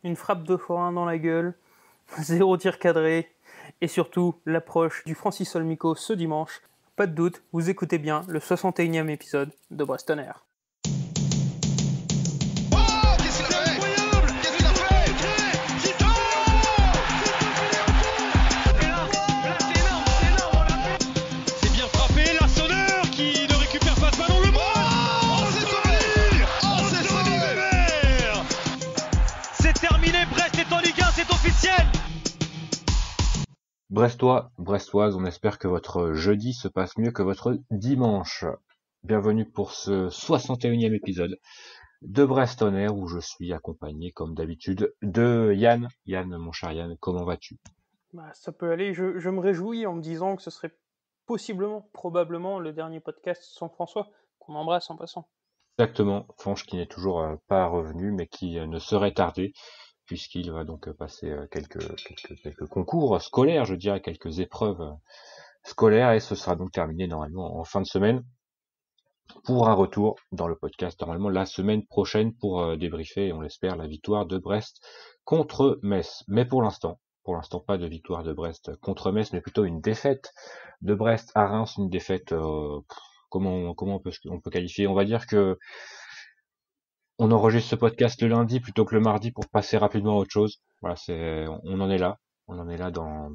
une frappe de forain dans la gueule, 0 tir cadré, et surtout l'approche du Francis Olmico ce dimanche. Pas de doute, vous écoutez bien le 61e épisode de Brest On Air. Brestois, Brestoises, on espère que votre jeudi se passe mieux que votre dimanche. Bienvenue pour ce 61e épisode de Brest On Air où je suis accompagné comme d'habitude de Yann. Yann, mon cher Yann, comment vas-tu ? Ça peut aller, je me réjouis en me disant que ce serait probablement le dernier podcast sans François, qu'on embrasse en passant. Exactement, Franche qui n'est toujours pas revenu mais qui ne saurait tarder, puisqu'il va donc passer quelques concours scolaires, je dirais, quelques épreuves scolaires, et ce sera donc terminé normalement en fin de semaine, pour un retour dans le podcast normalement la semaine prochaine pour débriefer, on l'espère, la victoire de Brest contre Metz. Mais pour l'instant pas de victoire de Brest contre Metz, mais plutôt une défaite de Brest à Reims, une défaite, comment on peut qualifier, on va dire que on enregistre ce podcast le lundi plutôt que le mardi pour passer rapidement à autre chose. Voilà, on en est là. On en est là dans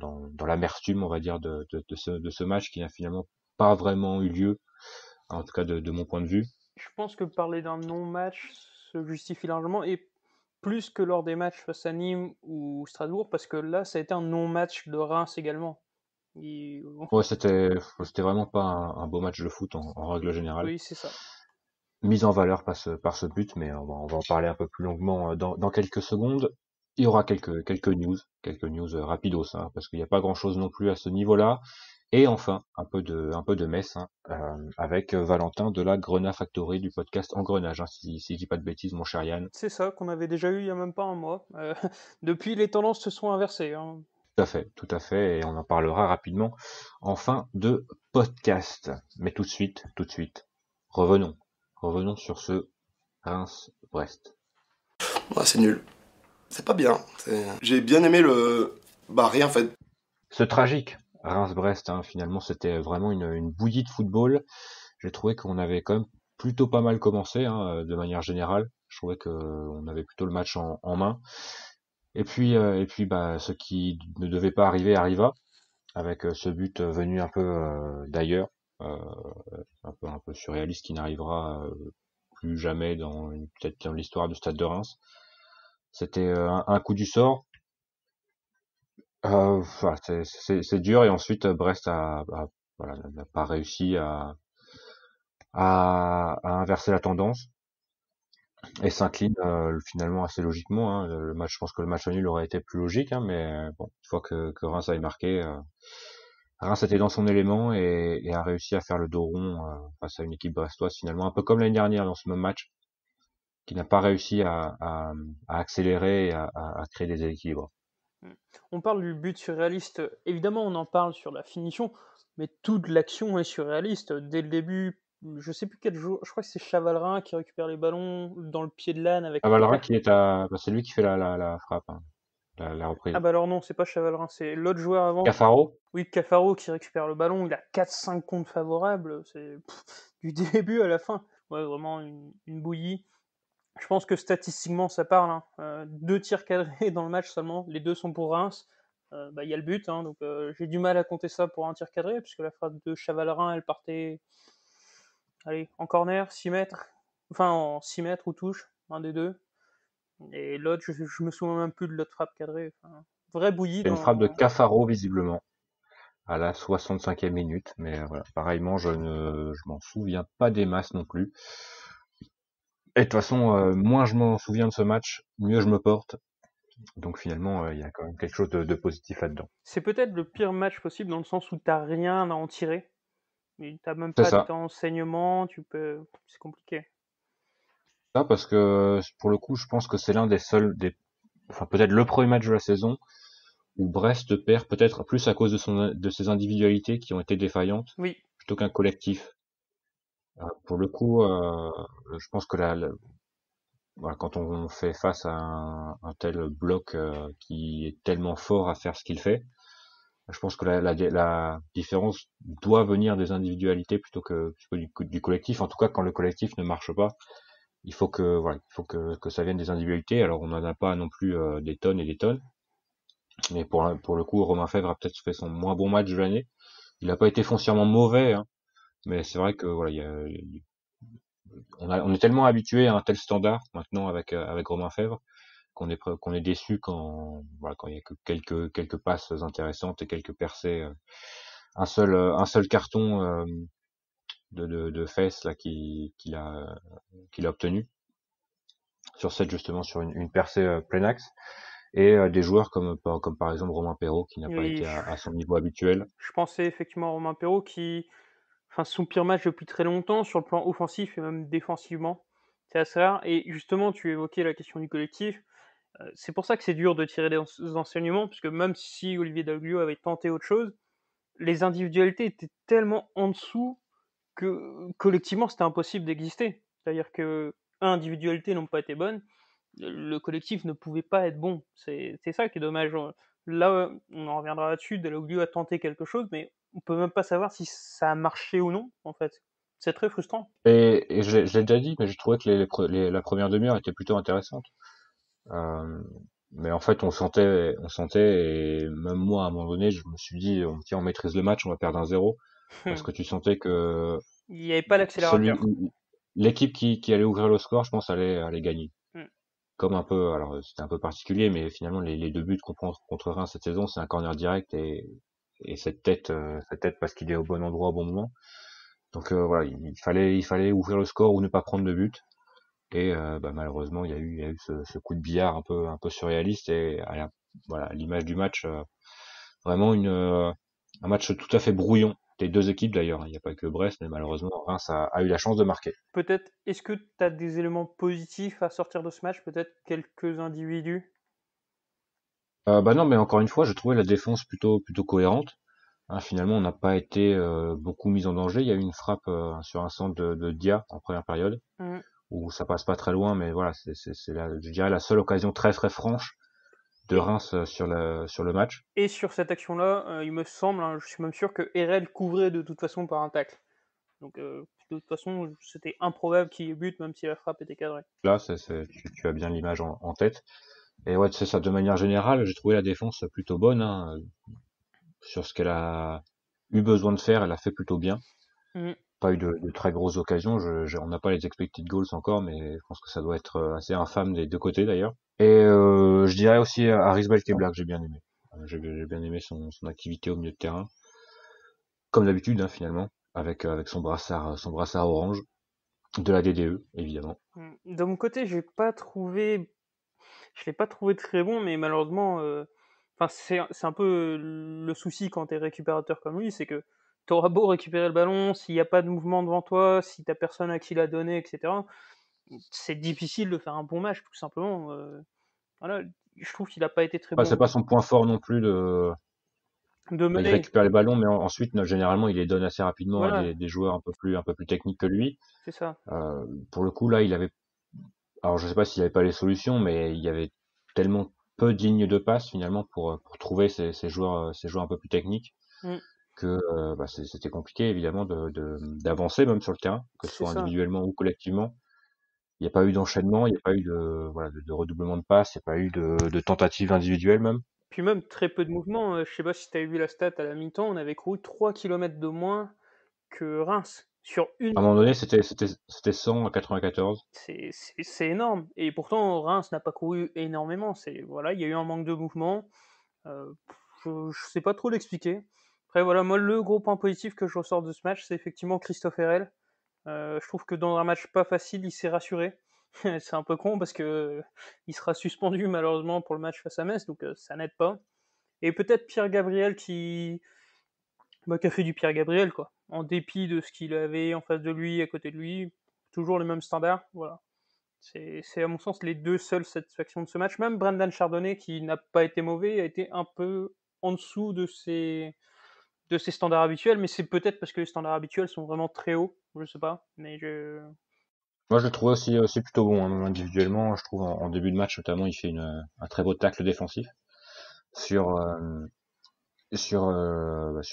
l'amertume, on va dire, de ce match qui n'a finalement pas vraiment eu lieu, en tout cas de mon point de vue. Je pense que parler d'un non-match se justifie largement, et plus que lors des matchs face à Nîmes ou Strasbourg, parce que là, ça a été un non-match de Reims également. Ouais, c'était vraiment pas un beau match de foot en règle générale. Oui, c'est ça. Mise en valeur par ce but, mais on va en parler un peu plus longuement dans quelques secondes. Il y aura quelques news rapidos, hein, parce qu'il n'y a pas grand chose non plus à ce niveau-là. Et enfin, un peu de Metz, hein, avec Valentin de la Grenat Factory du podcast Engrenage, hein, si je dis pas de bêtises, mon cher Yann. C'est ça, qu'on avait déjà eu il y a même pas un mois. Depuis, les tendances se sont inversées. Hein. Tout à fait, et on en parlera rapidement en fin de podcast. Mais tout de suite, revenons sur ce Reims-Brest. Ouais, c'est nul. C'est pas bien. J'ai bien aimé rien en fait. Ce tragique Reims-Brest, hein, finalement, c'était vraiment une bouillie de football. J'ai trouvé qu'on avait quand même plutôt pas mal commencé, hein, de manière générale. Je trouvais qu'on avait plutôt le match en main. Et puis, ce qui ne devait pas arriver arriva, avec ce but venu un peu d'ailleurs, un peu surréaliste, qui n'arrivera plus jamais peut-être dans l'histoire du Stade de Reims. C'était un coup du sort. C'est dur, et ensuite Brest n'a pas réussi à inverser la tendance et s'incline finalement assez logiquement, hein. Je pense que le match nul aurait été plus logique, hein, mais bon, une fois que Reims avait marqué, Reims était dans son élément et a réussi à faire le dos rond face à une équipe brestoise, finalement un peu comme l'année dernière dans ce même match, qui n'a pas réussi à accélérer et à créer des équilibres. On parle du but surréaliste, évidemment on en parle sur la finition, mais toute l'action est surréaliste. Dès le début, je sais plus quel jour, je crois que c'est Chavalrin qui récupère les ballons dans le pied de l'âne avec... Chavalrin qui est c'est lui qui fait la frappe, hein, la reprise. Ah bah alors non, c'est pas Chavalrin, c'est l'autre joueur avant. Cafaro ? Oui, Cafaro qui récupère le ballon, il a 4-5 comptes favorables, c'est du début à la fin. Ouais, vraiment une bouillie. Je pense que statistiquement ça parle, hein. 2 tirs cadrés dans le match seulement, les 2 sont pour Reims. Il y a le but, hein, donc j'ai du mal à compter ça pour un tir cadré, puisque la frappe de Chavalrin, elle partait en corner, 6 mètres, enfin en 6 mètres ou touche, un des deux. Et l'autre, je me souviens même plus de l'autre frappe cadrée. Enfin, vraie bouillie. Une frappe de Cafaro, visiblement, à la 65e minute, mais voilà, pareillement, je m'en souviens pas des masses non plus. Et de toute façon, moins je m'en souviens de ce match, mieux je me porte. Donc finalement, il y a quand même quelque chose de positif là-dedans. C'est peut-être le pire match possible dans le sens où t'as rien à en tirer. Mais t'as même pas d'enseignement, c'est compliqué. Ça, parce que pour le coup, je pense que c'est l'un des seuls, peut-être le premier match de la saison où Brest perd, peut-être plus à cause de ses individualités qui ont été défaillantes, oui, plutôt qu'un collectif. Pour le coup, je pense que voilà, quand on fait face à un tel bloc qui est tellement fort à faire ce qu'il fait, je pense que la différence doit venir des individualités plutôt que du collectif. En tout cas, quand le collectif ne marche pas, il faut que voilà, il faut que ça vienne des individualités. Alors on n'en a pas non plus des tonnes et des tonnes, mais pour le coup, Romain Fèvre a peut-être fait son moins bon match de l'année. Il n'a pas été foncièrement mauvais, hein, mais c'est vrai que voilà, on est tellement habitué à un tel standard maintenant avec Romain Fèvre qu'on est déçu quand il y a que quelques passes intéressantes et quelques percées, un seul carton de fesses là qu'il a obtenu sur cette justement sur une percée plein axe et des joueurs comme par exemple Romain Perrault qui n'a pas Oui, été à son niveau habituel. je pensais effectivement à Romain Perrault qui, enfin, son pire match depuis très longtemps sur le plan offensif et même défensivement. C'est assez rare. Et justement, tu évoquais la question du collectif. C'est pour ça que c'est dur de tirer des enseignements, puisque même si Olivier Dalglio avait tenté autre chose, les individualités étaient tellement en dessous que collectivement c'était impossible d'exister. C'est-à-dire que individualités n'ont pas été bonnes, le collectif ne pouvait pas être bon. C'est ça qui est dommage. Là, on en reviendra là-dessus. Dalloglio a tenté quelque chose, mais on peut même pas savoir si ça a marché ou non, en fait. C'est très frustrant. Et je l'ai déjà dit, mais j'ai trouvé que la première demi-heure était plutôt intéressante. Euh, mais en fait, on sentait, et même moi, à un moment donné, je me suis dit, tiens, on maîtrise le match, on va perdre 1-0, parce que tu sentais que Il n'y avait pas celui, l'accélérateur. l'équipe qui allait ouvrir le score, je pense, allait gagner. Mm. Comme un peu, alors c'était un peu particulier, mais finalement les deux buts qu'on prend contre Reims cette saison, c'est un corner direct et cette tête parce qu'il est au bon endroit au bon moment. Donc voilà, il fallait ouvrir le score ou ne pas prendre de but. Et malheureusement, il y a eu ce coup de billard un peu surréaliste et voilà, à l'image du match, vraiment un match tout à fait brouillon des deux équipes d'ailleurs. Il n'y a pas que Brest, mais malheureusement Reims a eu la chance de marquer. Peut-être, est-ce que tu as des éléments positifs à sortir de ce match? Peut-être quelques individus? Bah non, mais encore une fois, j'ai trouvé la défense plutôt cohérente. Hein, finalement, on n'a pas été beaucoup mis en danger. Il y a eu une frappe sur un centre de Dia en première période Mm. où ça passe pas très loin, mais voilà, je dirais la seule occasion très franche de Et, Reims sur le match. et sur cette action-là, il me semble, hein, je suis même sûr que RL couvrait de toute façon par un tacle. Donc, de toute façon, c'était improbable qu'il y ait but, même si la frappe était cadrée. Là, tu as bien l'image en tête. Et ouais, c'est ça. De manière générale, j'ai trouvé la défense plutôt bonne hein, sur ce qu'elle a eu besoin de faire. Elle a fait plutôt bien. Mm. Pas eu de très grosses occasions. On n'a pas les expected goals encore, mais je pense que ça doit être assez infâme des deux côtés d'ailleurs. Et je dirais aussi Aris Belkebla que j'ai bien aimé. J'ai bien aimé son activité au milieu de terrain, comme d'habitude hein, finalement, avec son brassard orange de la DDE évidemment. Mm. De mon côté, je l'ai pas trouvé très bon, mais malheureusement, enfin, c'est un peu le souci quand t'es récupérateur comme lui, c'est que t'auras beau récupérer le ballon, s'il n'y a pas de mouvement devant toi, si t'as personne à qui la donner, etc., c'est difficile de faire un bon match, tout simplement. Voilà, je trouve qu'il a pas été très Enfin, c'est bon pas son point fort non plus de. de Il mener. récupère les ballons, mais ensuite, généralement, il les donne assez rapidement à Voilà, des joueurs un peu plus techniques que lui. c'est ça. Pour le coup, là, il avait, alors je sais pas s'il avait pas les solutions, mais il y avait tellement peu de lignes de passe finalement pour trouver ces joueurs un peu plus techniques Mm, que c'était compliqué évidemment d'avancer même sur le terrain, que ce c'est soit ça. individuellement ou collectivement. Il n'y a pas eu d'enchaînement, il n'y a pas eu de redoublement de passes, il n'y a pas eu de tentatives individuelles même. Puis même très peu de mouvement. Je sais pas si tu as vu la stat à la mi-temps, on avait couru 3 kilomètres de moins que Reims sur À une. un moment donné, c'était 100 à 94. C'est énorme. Et pourtant, Reims n'a pas couru énormément. Voilà, il y a eu un manque de mouvement. Euh, je sais pas trop l'expliquer. Après, voilà, moi, le gros point positif que je ressors de ce match, c'est effectivement Christophe Herrel. Je trouve que dans un match pas facile, il s'est rassuré. C'est un peu con parce que il sera suspendu malheureusement pour le match face à Metz, donc ça n'aide pas. Et peut-être Pierre Gabriel qui a fait du Pierre Gabriel, quoi. En dépit de ce qu'il avait en face de lui, à côté de lui, toujours les mêmes standards, voilà. C'est à mon sens les deux seules satisfactions de ce match. Même Brendan Chardonnay, qui n'a pas été mauvais, a été un peu en dessous de ses standards habituels, mais c'est peut-être parce que les standards habituels sont vraiment très hauts, je sais pas. Mais Moi, je le trouve aussi plutôt bon, hein, individuellement. Je trouve en début de match, notamment, il fait un très beau tacle défensif sur sur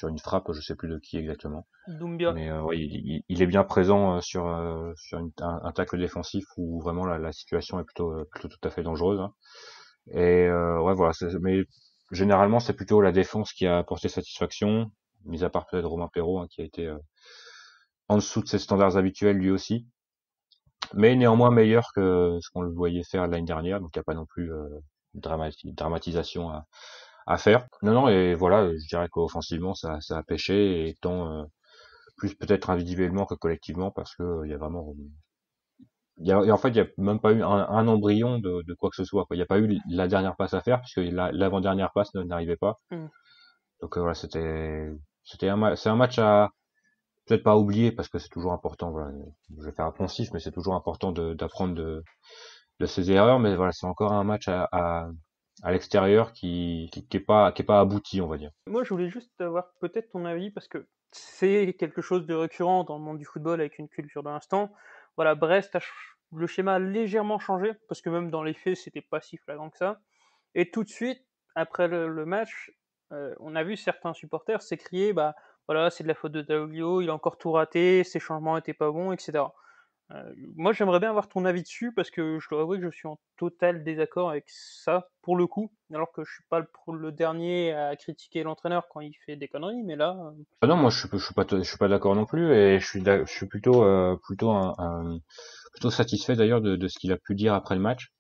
une frappe, je sais plus de qui exactement. Doumbia. Mais ouais, il est bien présent sur un tacle défensif où vraiment la situation est plutôt tout à fait dangereuse, hein. Et ouais, voilà. Mais généralement, c'est plutôt la défense qui a apporté satisfaction, mis à part peut-être Romain Perrault, hein, qui a été en dessous de ses standards habituels lui aussi, mais néanmoins meilleur que ce qu'on le voyait faire l'année dernière. Donc il n'y a pas non plus dramatisation à faire. Non, non, et voilà, je dirais qu'offensivement, ça a pêché, et tant plus peut-être individuellement que collectivement, parce que il y a vraiment, et en fait, il y a même pas eu un embryon de quoi que ce soit, quoi. Il n'y a pas eu la dernière passe à faire, puisque l'avant-dernière passe n'arrivait pas. Mm. Donc voilà, c'est un match à peut-être pas oublier, parce que c'est toujours important. Voilà, je vais faire un poncif, mais c'est toujours important d'apprendre de ses erreurs. Mais voilà, c'est encore un match à l'extérieur qui est pas abouti, on va dire. Moi, je voulais juste avoir peut-être ton avis, parce que c'est quelque chose de récurrent dans le monde du football avec une culture de l'instant. Voilà, Brest le schéma a légèrement changé, parce que même dans les faits, c'était pas si flagrant que ça. Et tout de suite, après le match, on a vu certains supporters s'écrier, bah voilà, c'est de la faute de Daolio, il a encore tout raté, ses changements étaient pas bons, etc. Moi, j'aimerais bien avoir ton avis dessus, parce que je dois avouer que je suis en total désaccord avec ça, pour le coup, alors que je suis pas le dernier à critiquer l'entraîneur quand il fait des conneries, mais là, Ah non, moi je suis pas d'accord non plus, et je suis plutôt satisfait d'ailleurs de ce qu'il a pu dire après le match.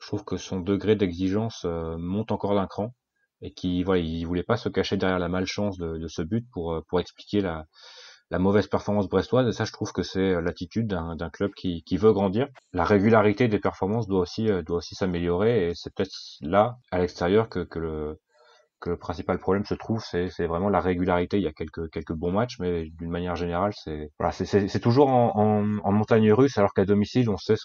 Je trouve que son degré d'exigence monte encore d'un cran, et qu'il voilà, il voulait pas se cacher derrière la malchance de ce but pour expliquer la mauvaise performance brestoise. Et ça, je trouve que c'est l'attitude d'un club qui veut grandir. La régularité des performances doit aussi s'améliorer, et c'est peut-être là, à l'extérieur, que le principal problème se trouve. C'est vraiment la régularité. Il y a quelques bons matchs, mais d'une manière générale, c'est toujours en montagne russe, alors qu'à domicile, on sait ce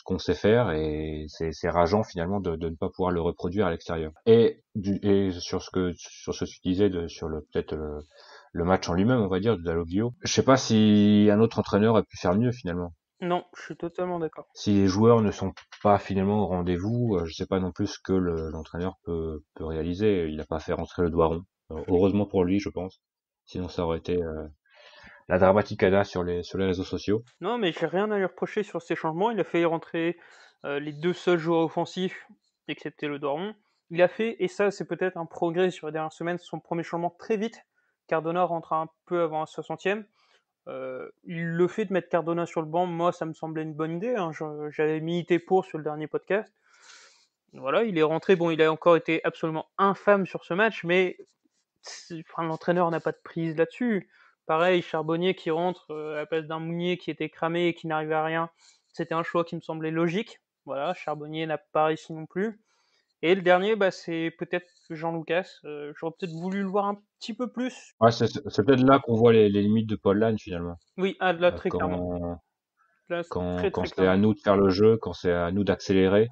qu'on sait faire, et c'est rageant finalement de ne pas pouvoir le reproduire à l'extérieur. Et sur ce que tu disais, sur peut-être le match en lui-même, on va dire, de Dalloglio, je sais pas si un autre entraîneur a pu faire mieux finalement. non, je suis totalement d'accord. Si les joueurs ne sont pas finalement au rendez-vous, je sais pas non plus ce que l'entraîneur peut réaliser. Il n'a pas fait rentrer le Doiron. Heureusement pour lui, je pense. Sinon, ça aurait été la dramaticada sur les réseaux sociaux. Non, mais j'ai rien à lui reprocher sur ses changements. Il a fait rentrer les deux seuls joueurs offensifs, excepté le Doron. Il a fait, et ça c'est peut-être un progrès sur les dernières semaines, son premier changement très vite. Cardona rentre un peu avant la 60e. Le fait de mettre Cardona sur le banc, moi, ça me semblait une bonne idée, hein. J'avais milité pour sur le dernier podcast. Voilà, il est rentré. Bon, il a encore été absolument infâme sur ce match, mais enfin, l'entraîneur n'a pas de prise là-dessus. Pareil, Charbonnier qui rentre à la place d'un Mounier qui était cramé et qui n'arrivait à rien. C'était un choix qui me semblait logique. Voilà, Charbonnier n'a pas réussi non plus. Et le dernier, bah, c'est peut-être Jean Lucas. J'aurais peut-être voulu le voir un petit peu plus. Ouais, c'est peut-être là qu'on voit les limites de Paul Lannes finalement. Oui, ah, là, très clairement. Quand Là, quand très quand très c'est à clairement. nous de faire le jeu, quand c'est à nous d'accélérer,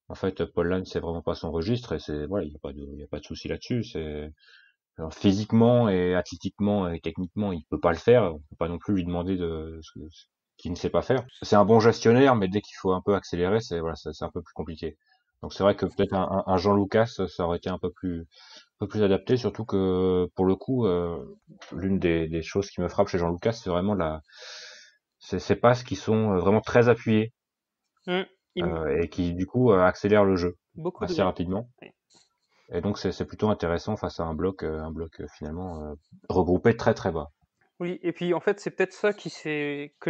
en fait, Paul Lannes, c'est vraiment pas son registre, et voilà, il y a pas de souci là-dessus. Alors, physiquement et athlétiquement et techniquement, il peut pas le faire. On peut pas non plus lui demander ce qu'il ne sait pas faire. C'est un bon gestionnaire, mais dès qu'il faut un peu accélérer, voilà, c'est un peu plus compliqué. Donc c'est vrai que peut-être un Jean Lucas, ça aurait été un peu plus adapté, surtout que pour le coup, l'une des choses qui me frappe chez Jean Lucas, c'est vraiment ces passes qui sont vraiment très appuyées, Hum, et qui du coup accélèrent le jeu beaucoup de assez rythme. rapidement. Oui. Et donc c'est plutôt intéressant face à un bloc finalement regroupé très très bas. Oui, et puis en fait, c'est peut-être ça que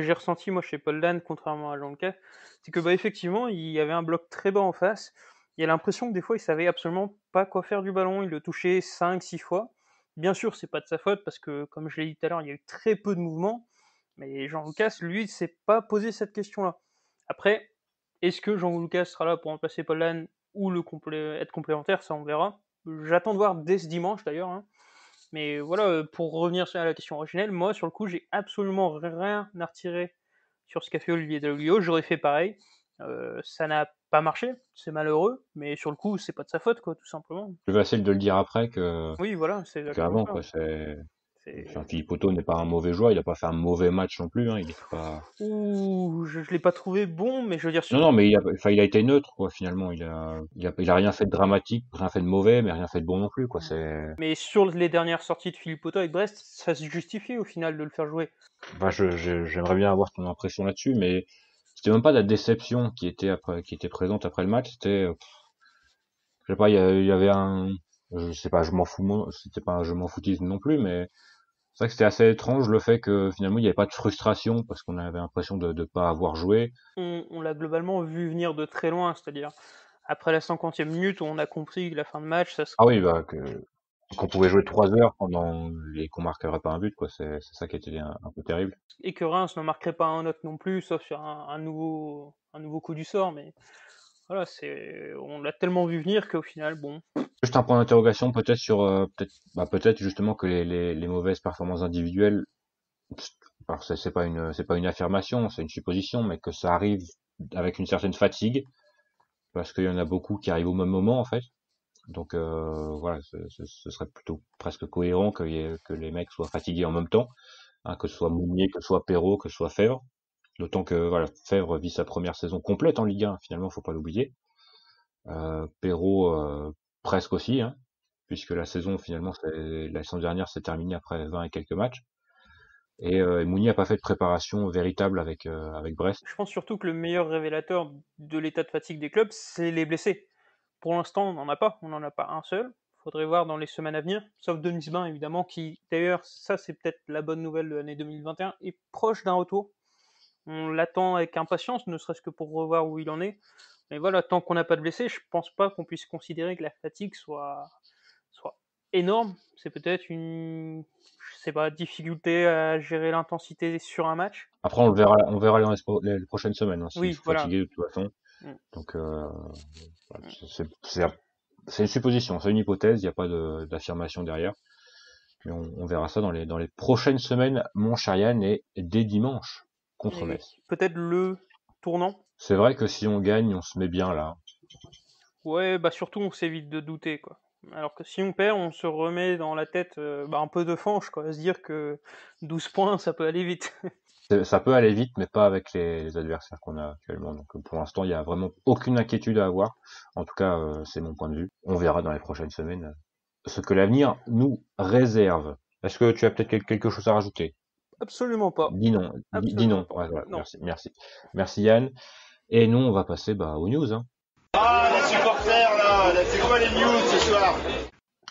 j'ai ressenti moi chez Paul Lann, contrairement à Jean Lucas, c'est que bah effectivement, il y avait un bloc très bas en face. Il y a l'impression que des fois, il savait absolument pas quoi faire du ballon. Il le touchait 5, 6 fois. Bien sûr, c'est pas de sa faute parce que, comme je l'ai dit tout à l'heure, il y a eu très peu de mouvements. Mais Jean Lucas, lui, il s'est pas posé cette question-là. Après, est-ce que Jean Lucas sera là pour remplacer Paul Lann ou être complémentaire? Ça, on verra. J'attends de voir dès ce dimanche d'ailleurs, hein. Mais voilà, pour revenir à la question originelle, moi, sur le coup, j'ai absolument rien à retirer sur ce qu'a fait Olivier Dalloglio. J'aurais fait pareil. Ça n'a pas marché, c'est malheureux, mais sur le coup, c'est pas de sa faute, quoi, tout simplement. Plus facile de le dire après Oui, voilà, c'est exactement qu'avant, ça. quoi. Enfin, Philippe Otto n'est pas un mauvais joueur, il a pas fait un mauvais match non plus, hein, il était pas... Ouh, je l'ai pas trouvé bon, mais je veux dire Non, mais il a été neutre, quoi, finalement. Il a rien fait de dramatique, rien fait de mauvais, mais rien fait de bon non plus, quoi. Mais sur les dernières sorties de Philippe Otto avec Brest, ça se justifie au final de le faire jouer. Bah, j'aimerais bien avoir ton impression là-dessus, mais c'était même pas de la déception qui était présente après le match, c'était, je sais pas, il y avait je sais pas, je m'en fous, c'était pas un je m'en foutisme non plus, mais c'est vrai que c'était assez étrange le fait que finalement il n'y avait pas de frustration parce qu'on avait l'impression de pas avoir joué. On l'a globalement vu venir de très loin, c'est-à-dire après la 50e minute où on a compris que la fin de match, ça serait... Ah oui, bah, qu'on pouvait jouer 3 heures et qu'on marquerait pas un but, quoi. C'est ça qui était un peu terrible. Et que Reims ne marquerait pas un autre non plus, sauf sur un nouveau coup du sort, mais voilà, on l'a tellement vu venir qu'au final, bon. Juste un point d'interrogation peut-être sur peut-être justement que les mauvaises performances individuelles, alors c'est pas une affirmation, c'est une supposition, mais que ça arrive avec une certaine fatigue parce qu'il y en a beaucoup qui arrivent au même moment en fait. Donc voilà, ce serait plutôt presque cohérent que les mecs soient fatigués en même temps, hein, que ce soit Mounier, que ce soit Perrault, que ce soit Fèvre. D'autant que voilà, Fèvre vit sa première saison complète en Ligue 1, finalement, faut pas l'oublier. Perrault presque aussi, hein, puisque la saison dernière s'est terminée après 20 et quelques matchs. Et Mounier a pas fait de préparation véritable avec Brest. Je pense surtout que le meilleur révélateur de l'état de fatigue des clubs, c'est les blessés. Pour l'instant, on n'en a pas un seul. Faudrait voir dans les semaines à venir, sauf Denis Bain évidemment, qui d'ailleurs, ça c'est peut-être la bonne nouvelle de l'année 2021, est proche d'un retour. On l'attend avec impatience, ne serait-ce que pour revoir où il en est. Mais voilà, tant qu'on n'a pas de blessés, je pense pas qu'on puisse considérer que la fatigue soit énorme. C'est peut-être une, je sais pas, difficulté à gérer l'intensité sur un match. Après, on verra dans les prochaines semaines, hein, s'ils Oui, sont voilà. fatigués de toute façon. Mm. Donc, c'est une supposition, c'est une hypothèse, il n'y a pas d'affirmation derrière. Mais on verra ça dans les prochaines semaines, mon cher Yann, et dès dimanche contre Metz. Peut-être le tournant. C'est vrai que si on gagne, on se met bien là. Ouais, bah surtout on s'évite de douter, quoi. Alors que si on perd, on se remet dans la tête un peu de fange, quoi, à se dire que 12 points, ça peut aller vite. Ça peut aller vite, mais pas avec les adversaires qu'on a actuellement. Donc pour l'instant, il n'y a vraiment aucune inquiétude à avoir. En tout cas, c'est mon point de vue. On verra dans les prochaines semaines ce que l'avenir nous réserve. Est-ce que tu as peut-être quelque chose à rajouter? Absolument pas. Dis non. Dis non. Ouais, voilà, Non. Merci Yann. Et nous, on va passer aux news. Hein. Ah, les supporters là, c'est quoi les news ce soir?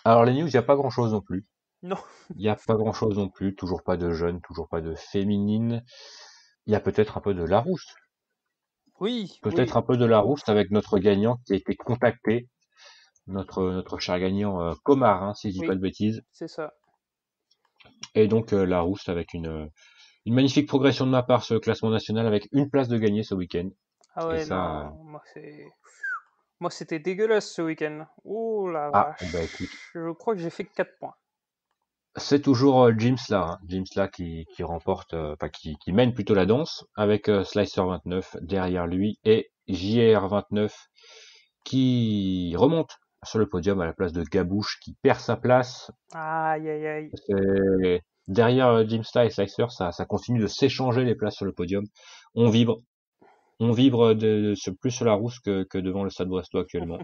Alors les news, il n'y a pas grand-chose non plus. Non. Il n'y a pas grand-chose non plus. Toujours pas de jeunes, toujours pas de féminines. Il y a peut-être un peu de Larousse. Oui. Peut-être un peu de Larousse avec notre gagnant qui a été contacté. Notre cher gagnant Comar, hein, si je dis pas de bêtises. C'est ça. Et donc Larousse avec une magnifique progression de ma part sur le classement national avec une place de gagné ce week-end. Ah ouais, et ça, non, moi c'était dégueulasse ce week-end. Oh la vache. Bah écoute. Je crois que j'ai fait 4 points. C'est toujours James là, qui remporte, qui mène plutôt la danse avec Slicer 29 derrière lui et JR 29 qui remonte sur le podium à la place de Gabouche qui perd sa place. Aïe aïe aïe. Derrière Jimstar et Slicer, ça continue de s'échanger les places sur le podium. On vibre plus sur la Rousse que devant le Stade Brestois actuellement.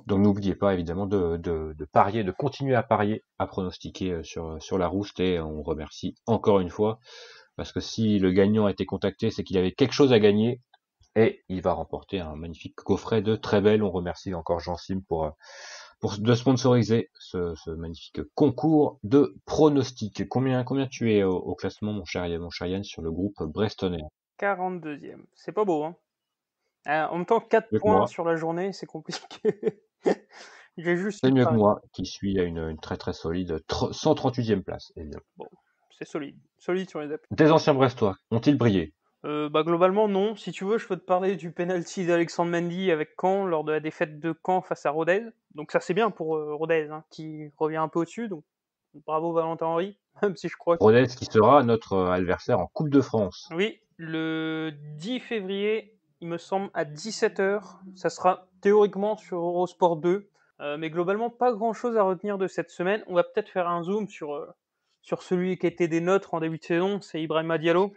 Donc n'oubliez pas évidemment de parier, de continuer à parier, à pronostiquer sur la Rousse, et on remercie encore une fois parce que si le gagnant a été contacté, c'est qu'il avait quelque chose à gagner et il va remporter un magnifique coffret de très belle. On remercie encore Jean Sim pour de sponsoriser ce magnifique concours de pronostics. Combien tu es au classement, mon cher Yann, sur le groupe Brestonner? 42e. C'est pas beau, hein. En même temps, 4 points sur la journée, c'est compliqué. C'est mieux que moi, qui suis à une très très solide 138e place. Évidemment. Bon, c'est solide. Solide sur les appuis. Des anciens Brestois, ont-ils brillé? Globalement, non. Si tu veux, je peux te parler du penalty d'Alexandre Mendy avec Caen lors de la défaite de Caen face à Rodez. Donc ça, c'est bien pour Rodez, hein, qui revient un peu au-dessus. Donc bravo Valentin Henry, même si je crois que... Rodez qui sera notre adversaire en Coupe de France. Oui, le 10 février, il me semble, à 17h. Ça sera théoriquement sur Eurosport 2. Mais globalement, pas grand-chose à retenir de cette semaine. On va peut-être faire un zoom sur celui qui était des nôtres en début de saison, c'est Ibrahima Diallo,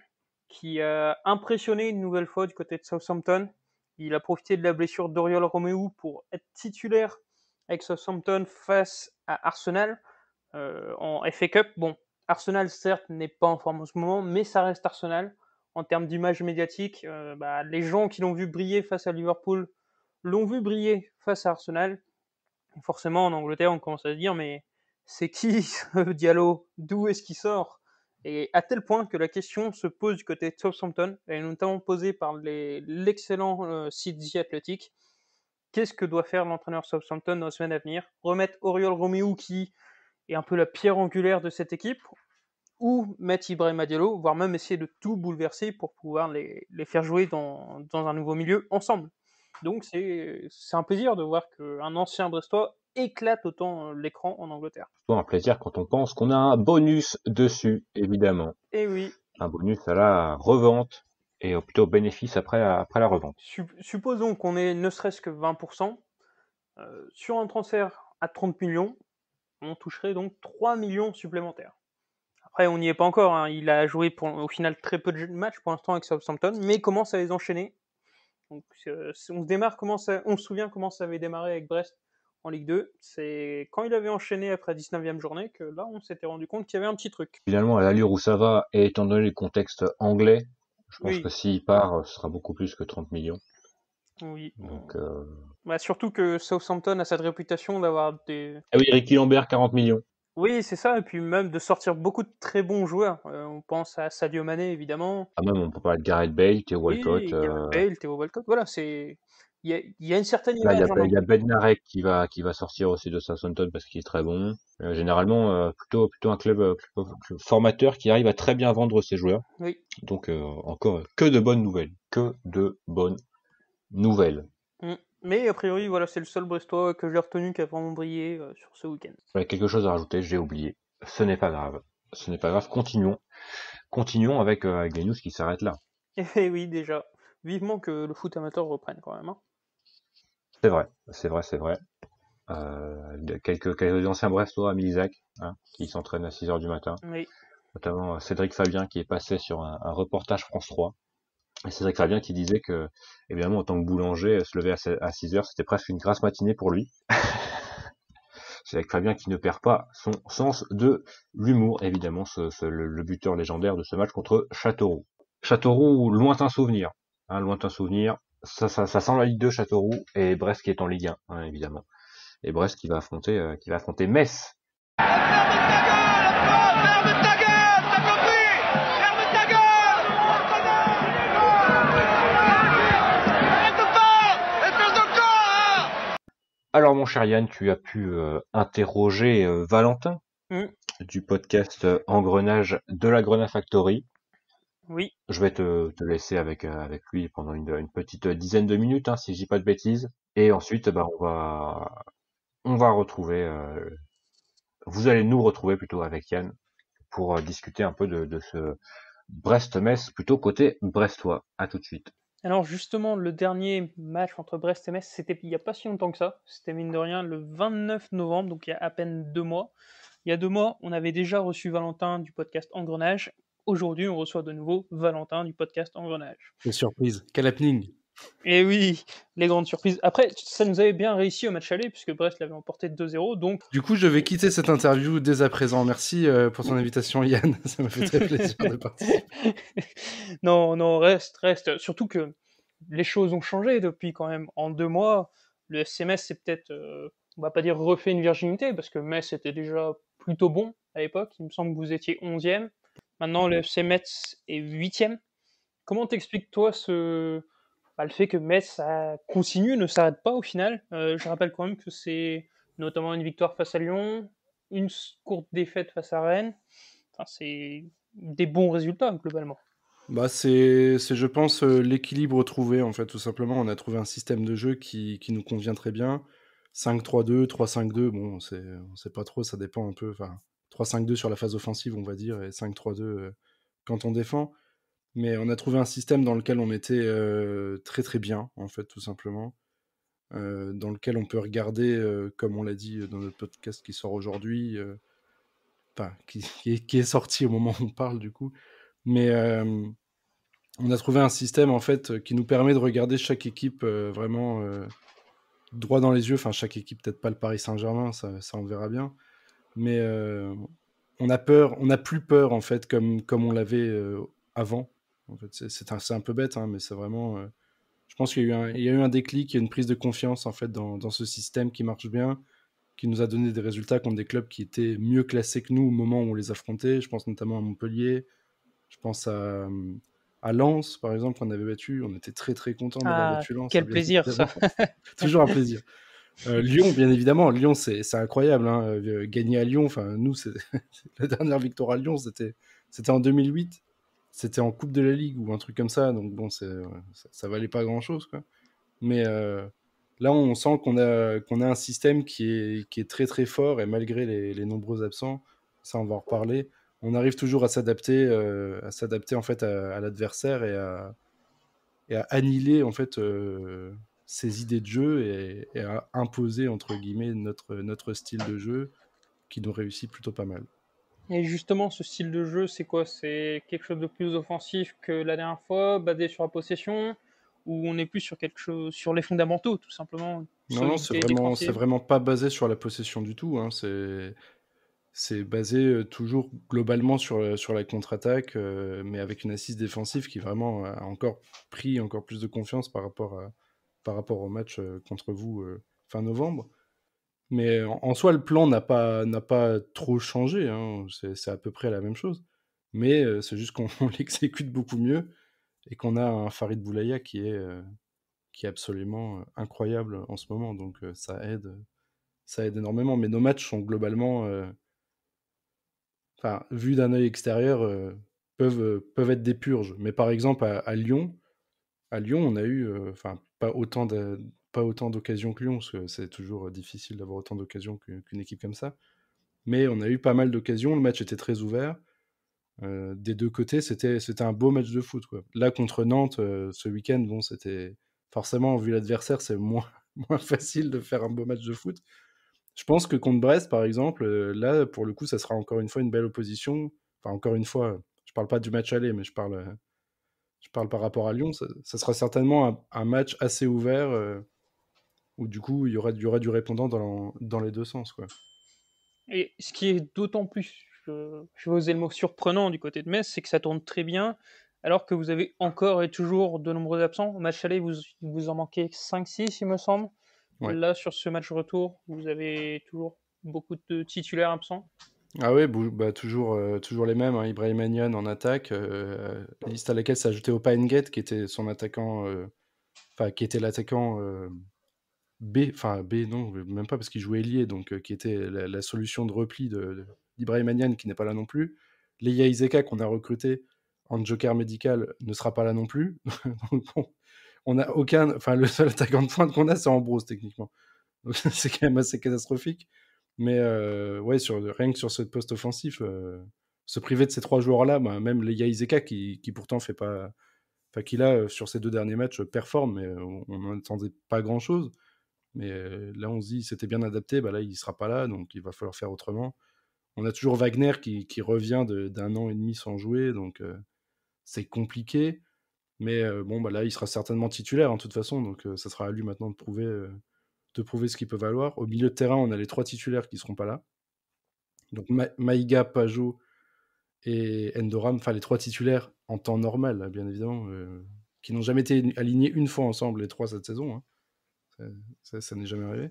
qui a impressionné une nouvelle fois du côté de Southampton. Il a profité de la blessure d'Oriol Romeu pour être titulaire avec Southampton face à Arsenal en FA Cup. Bon, Arsenal, certes, n'est pas en forme en ce moment, mais ça reste Arsenal. En termes d'image médiatique, les gens qui l'ont vu briller face à Liverpool l'ont vu briller face à Arsenal. Et forcément, en Angleterre, on commence à se dire, mais c'est qui ce Diallo? D'où est-ce qu'il sort? Et à tel point que la question se pose du côté de Southampton, elle est notamment posée par l'excellent site The Athletic. Qu'est-ce que doit faire l'entraîneur Southampton dans les semaines à venir? Remettre Oriol Romeu, qui est un peu la pierre angulaire de cette équipe, ou mettre Ibrahima Diallo, voire même essayer de tout bouleverser pour pouvoir les faire jouer dans un nouveau milieu ensemble. Donc c'est un plaisir de voir qu'un ancien Brestois éclate autant l'écran en Angleterre. C'est toujours un plaisir quand on pense qu'on a un bonus dessus, évidemment. Et oui. Un bonus à la revente et plutôt au bénéfice après la revente. Supposons qu'on ait ne serait-ce que 20%. Sur un transfert à 30 millions, on toucherait donc 3 millions supplémentaires. Après, on n'y est pas encore. Hein. Il a joué au final très peu de matchs pour l'instant avec Southampton, mais commence à les enchaîner. Donc, on se souvient comment ça avait démarré avec Brest en Ligue 2. C'est quand il avait enchaîné après la 19e journée que là, on s'était rendu compte qu'il y avait un petit truc. Finalement, à l'allure où ça va, et étant donné le contexte anglais, je pense Oui. que s'il part, ce sera beaucoup plus que 30 millions. Oui. Donc, surtout que Southampton a cette réputation d'avoir des... Ah oui, Ricky Lambert, 40 millions. Oui, c'est ça, et puis même de sortir beaucoup de très bons joueurs. On pense à Sadio Mané, évidemment. Ah même, on peut parler de Gareth Bale, Theo Walcott. Oui, Gareth Bale, Theo Walcott, voilà, il y a une certaine Là, il image. y a Bednarek qui va sortir aussi de Southampton parce qu'il est très bon. Généralement, plutôt un club formateur qui arrive à très bien vendre ses joueurs. Oui. Donc, encore que de bonnes nouvelles. Que de bonnes nouvelles. Mais a priori, voilà, c'est le seul Brestois que j'ai retenu qui a vraiment brillé sur ce week-end. J'avais quelque chose à rajouter, j'ai oublié. Ce n'est pas grave. Ce n'est pas grave. Continuons avec les news qui s'arrêtent là. Et oui, déjà. Vivement que le foot amateur reprenne quand même. Hein. C'est vrai. Quelques anciens Brestois à Milizac, qui s'entraînent à 6h du matin. Oui. Notamment Cédric Fabien qui est passé sur un reportage France 3. Et Cédric Fabien qui disait que, évidemment, en tant que boulanger, se lever à 6h, c'était presque une grasse matinée pour lui. Cédric Fabien qui ne perd pas son sens de l'humour, évidemment, le buteur légendaire de ce match contre Châteauroux. Châteauroux, lointain souvenir. Lointain souvenir. Ça sent la Ligue 2, Châteauroux, et Brest qui est en Ligue 1, évidemment. Et Brest qui va affronter Metz. Alors mon cher Yann, tu as pu interroger Valentin du podcast Engrenage de la Grenade Factory. Oui. Je vais te laisser avec lui pendant une petite dizaine de minutes, si je dis pas de bêtises. Et ensuite, on va retrouver. Vous allez nous retrouver plutôt avec Yann pour discuter un peu de ce Brest-Metz, plutôt côté brestois. À tout de suite. Alors justement, le dernier match entre Brest et Metz, c'était il n'y a pas si longtemps que ça. C'était mine de rien le 29 novembre, donc il y a à peine 2 mois. Il y a 2 mois, on avait déjà reçu Valentin du podcast Engrenage. Aujourd'hui, on reçoit de nouveau Valentin du podcast Engrenage. Quelle surprise, quel happening. Et oui, les grandes surprises. Après, ça nous avait bien réussi au match aller, puisque Brest l'avait emporté 2-0, donc... Du coup, je vais quitter cette interview dès à présent. Merci pour ton invitation, Yann. Ça me fait très plaisir de participer. Non, reste. Surtout que les choses ont changé depuis quand même. En 2 mois, le FC Metz, c'est peut-être, on va pas dire refait une virginité, parce que Metz était déjà plutôt bon à l'époque. Il me semble que vous étiez 11e. Maintenant, le FC Metz est 8e. Comment t'expliques, toi, le fait que Metz continue, ne s'arrête pas au final? Je rappelle quand même que c'est notamment une victoire face à Lyon, une courte défaite face à Rennes. Enfin, c'est des bons résultats, globalement. C'est, je pense, l'équilibre trouvé, en fait, tout simplement. On a trouvé un système de jeu qui nous convient très bien. 5-3-2, 3-5-2, bon, on sait pas trop, ça dépend un peu. Enfin, 3-5-2 sur la phase offensive, on va dire, et 5-3-2 quand on défend. Mais on a trouvé un système dans lequel on était très très bien, en fait, tout simplement. dans lequel on peut regarder, comme on l'a dit dans notre podcast qui sort aujourd'hui, enfin, qui est sorti au moment où on parle du coup. Mais on a trouvé un système en fait qui nous permet de regarder chaque équipe vraiment droit dans les yeux. Enfin, chaque équipe, peut-être pas le Paris Saint-Germain, ça on verra bien. Mais on n'a plus peur en fait comme on l'avait avant. En fait, c'est un peu bête, hein, mais c'est vraiment. Je pense qu'il y a eu un déclic, il y a une prise de confiance en fait dans ce système qui marche bien, qui nous a donné des résultats contre des clubs qui étaient mieux classés que nous au moment où on les affrontait. Je pense notamment à Montpellier, je pense à Lens, par exemple, qu'on avait battu. On était très très contents d'avoir Ah, battu Lens, hein, quel bien plaisir ça. évidemment. Toujours un plaisir. Lyon, bien évidemment. Lyon, c'est incroyable. Hein. Gagner à Lyon, enfin, nous, la dernière victoire à Lyon, c'était en 2008. C'était en Coupe de la Ligue ou un truc comme ça. Donc, bon, ça valait pas grand-chose, quoi. Mais là, on sent qu'on a un système qui est très très fort et malgré les nombreux absents, ça, on va en reparler, on arrive toujours à s'adapter en fait à l'adversaire et à annihiler en fait ses idées de jeu et à imposer entre guillemets notre style de jeu qui nous réussit plutôt pas mal. Et justement, ce style de jeu, c'est quoi? C'est quelque chose de plus offensif que la dernière fois, basé sur la possession, ou on est plus sur quelque chose, sur les fondamentaux, tout simplement, Non, solidité c'est défensive? vraiment pas basé sur la possession du tout. Hein. C'est basé toujours globalement sur la contre-attaque, mais avec une assise défensive qui vraiment a encore pris encore plus de confiance par rapport au match contre vous fin novembre. Mais en soi, le plan n'a pas trop changé. Hein. C'est à peu près la même chose. Mais c'est juste qu'on on l'exécute beaucoup mieux et qu'on a un Farid Boulaya qui est absolument incroyable en ce moment. Donc ça aide énormément. Mais nos matchs sont globalement, enfin, vus d'un œil extérieur, peuvent être des purges. Mais par exemple, à Lyon, on a eu enfin, pas autant d'occasions que Lyon, parce que c'est toujours difficile d'avoir autant d'occasions qu'une équipe comme ça. Mais on a eu pas mal d'occasions, le match était très ouvert. Des deux côtés, c'était un beau match de foot, quoi. Là, contre Nantes, ce week-end, bon, c'était forcément, vu l'adversaire, c'est moins, moins facile de faire un beau match de foot. Je pense que contre Brest, par exemple, là, pour le coup, ça sera encore une fois une belle opposition. Enfin, encore une fois, je parle pas du match aller, mais je parle par rapport à Lyon. Ça sera certainement un match assez ouvert où du coup, il y aura du répondant dans les deux sens, quoi. Et ce qui est d'autant plus, je vais oser le mot surprenant du côté de Metz, c'est que ça tourne très bien, alors que vous avez encore et toujours de nombreux absents. Au match aller, il vous en manquait 5-6, il me semble. Ouais. Là, sur ce match retour, vous avez toujours beaucoup de titulaires absents. Ah ouais, bah, toujours les mêmes, hein. Ibrahim Niane en attaque, liste à laquelle s'ajoutait Opa Ngate, qui était son attaquant, enfin qui était l'attaquant B, enfin B non, même pas parce qu'il jouait ailier, donc qui était la solution de repli d'Ibrahim Niane qui n'est pas là non plus. Leia Iseka qu'on a recruté en joker médical ne sera pas là non plus. Donc on a aucun, enfin le seul attaquant de pointe qu'on a c'est Ambrose techniquement. Donc c'est quand même assez catastrophique. Mais ouais, rien que sur ce poste offensif, se priver de ces trois joueurs-là, bah, même les Iseka qui pourtant fait pas, enfin qui là sur ces deux derniers matchs performe, mais on n'en attendait pas grand-chose. Mais là, on se dit, c'était bien adapté, bah là, il sera pas là, donc il va falloir faire autrement. On a toujours Wagner qui revient d'un an et demi sans jouer, donc c'est compliqué. Mais bon, bah là, il sera certainement titulaire, en toute façon, donc ça sera à lui maintenant de prouver ce qu'il peut valoir. Au milieu de terrain, on a les trois titulaires qui seront pas là. Donc Maïga, Pajot et Endoram, enfin les trois titulaires en temps normal, hein, bien évidemment, qui n'ont jamais été alignés une fois ensemble, les trois cette saison. Hein. Ça n'est jamais arrivé.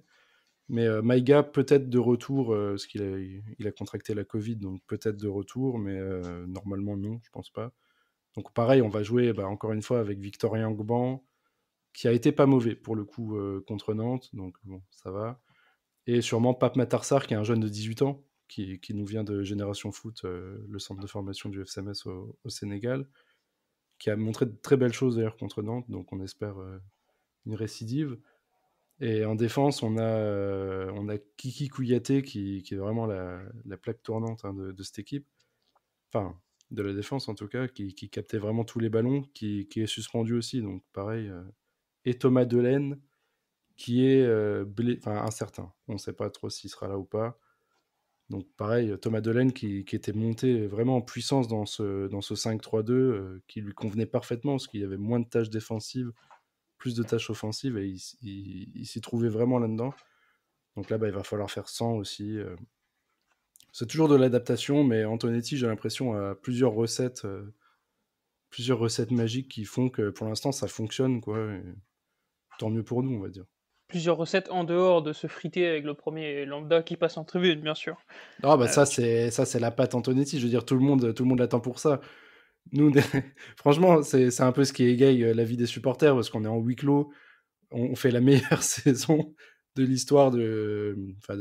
Mais Maïga, peut-être de retour, parce il a contracté la Covid, donc peut-être de retour, mais normalement non, je pense pas. Donc pareil, on va jouer encore une fois avec Victorien Ngban, qui a été pas mauvais pour le coup contre Nantes, donc bon, ça va. Et sûrement Pape Matarsar, qui est un jeune de 18 ans, qui nous vient de Génération Foot, le centre de formation du FCMS au Sénégal, qui a montré de très belles choses d'ailleurs contre Nantes, donc on espère une récidive. Et en défense, on a Kiki Kouyaté qui est vraiment la plaque tournante, hein, de cette équipe. Enfin, de la défense en tout cas, qui captait vraiment tous les ballons, qui est suspendu aussi, donc pareil. Et Thomas Delaine, qui est incertain. On ne sait pas trop s'il sera là ou pas. Donc pareil, Thomas Delaney qui était monté vraiment en puissance dans ce 5-3-2, qui lui convenait parfaitement, parce qu'il y avait moins de tâches défensives, plus de tâches offensives, et il s'y trouvait vraiment là-dedans. Donc là, il va falloir faire 100 aussi. C'est toujours de l'adaptation, mais Antonetti, j'ai l'impression, a plusieurs recettes magiques qui font que pour l'instant, ça fonctionne, quoi. Et tant mieux pour nous, on va dire. Plusieurs recettes en dehors de se friter avec le premier lambda qui passe en tribune, bien sûr. Ah bah ça c'est la patte Antonetti, je veux dire tout le monde l'attend pour ça. Nous franchement, c'est un peu ce qui égaye la vie des supporters, parce qu'on est en huis clos, on fait la meilleure saison de l'histoire de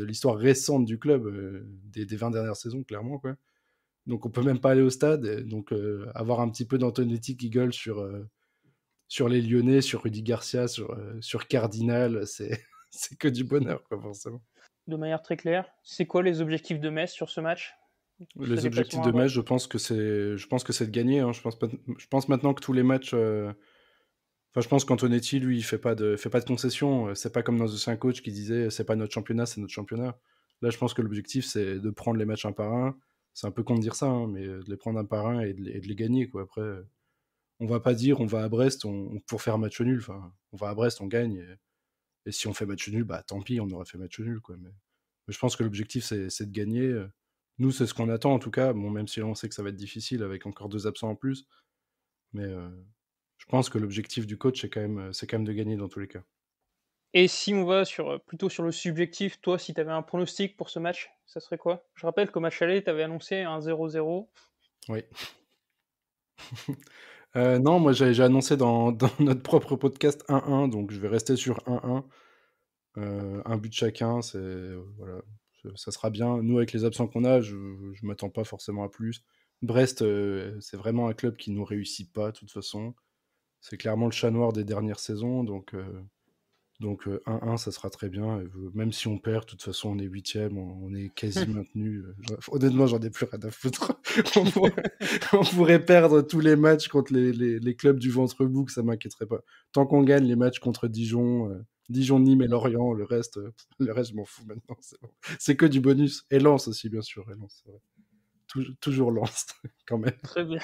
l'histoire récente du club, des 20 dernières saisons clairement, quoi. Donc on peut même pas aller au stade, et donc avoir un petit peu d'Antonetti qui gueule sur les Lyonnais, sur Rudy Garcia, sur Cardinal, c'est que du bonheur, quoi, forcément. De manière très claire, c'est quoi les objectifs de Metz sur ce match? Les objectifs de Metz, je pense que c'est de gagner, hein. Je pense maintenant que tous les matchs, je pense qu'Antonetti, lui, il fait pas de concessions. C'est pas comme dans The 5 Coach qui disait c'est pas notre championnat, c'est notre championnat. Là, je pense que l'objectif, c'est de prendre les matchs un par un. C'est un peu con de dire ça, hein, mais de les prendre un par un et de les gagner, quoi. Après, on va pas dire on va à Brest pour faire match nul. Enfin, on va à Brest, on gagne. Et si on fait match nul, bah tant pis, on aurait fait match nul, quoi. Mais je pense que l'objectif, c'est de gagner. Nous, c'est ce qu'on attend, en tout cas. Bon, même si on sait que ça va être difficile avec encore 2 absents en plus. Mais je pense que l'objectif du coach, c'est quand même de gagner dans tous les cas. Et si on va plutôt sur le subjectif, toi, si tu avais un pronostic pour ce match, ça serait quoi? Je rappelle qu'au match aller, tu avais annoncé un 0-0. Oui. Non, moi j'ai annoncé dans notre propre podcast 1-1, donc je vais rester sur 1-1. Un but chacun, voilà, ça sera bien. Nous, avec les absents qu'on a, je m'attends pas forcément à plus. Brest, c'est vraiment un club qui nous réussit pas, de toute façon. C'est clairement le chat noir des dernières saisons, donc 1-1, ça sera très bien. Et même si on perd, de toute façon, on est 8e, on est quasi maintenu. Honnêtement, j'en ai plus rien à foutre. on pourrait perdre tous les matchs contre les clubs du ventre mou, que ça m'inquiéterait pas. Tant qu'on gagne les matchs contre Dijon, Nîmes et Lorient, le reste, je m'en fous maintenant. C'est bon. C'est que du bonus. Et Lens aussi, bien sûr. Et Lens, c'est vrai. Toujours Lens, quand même. Très bien.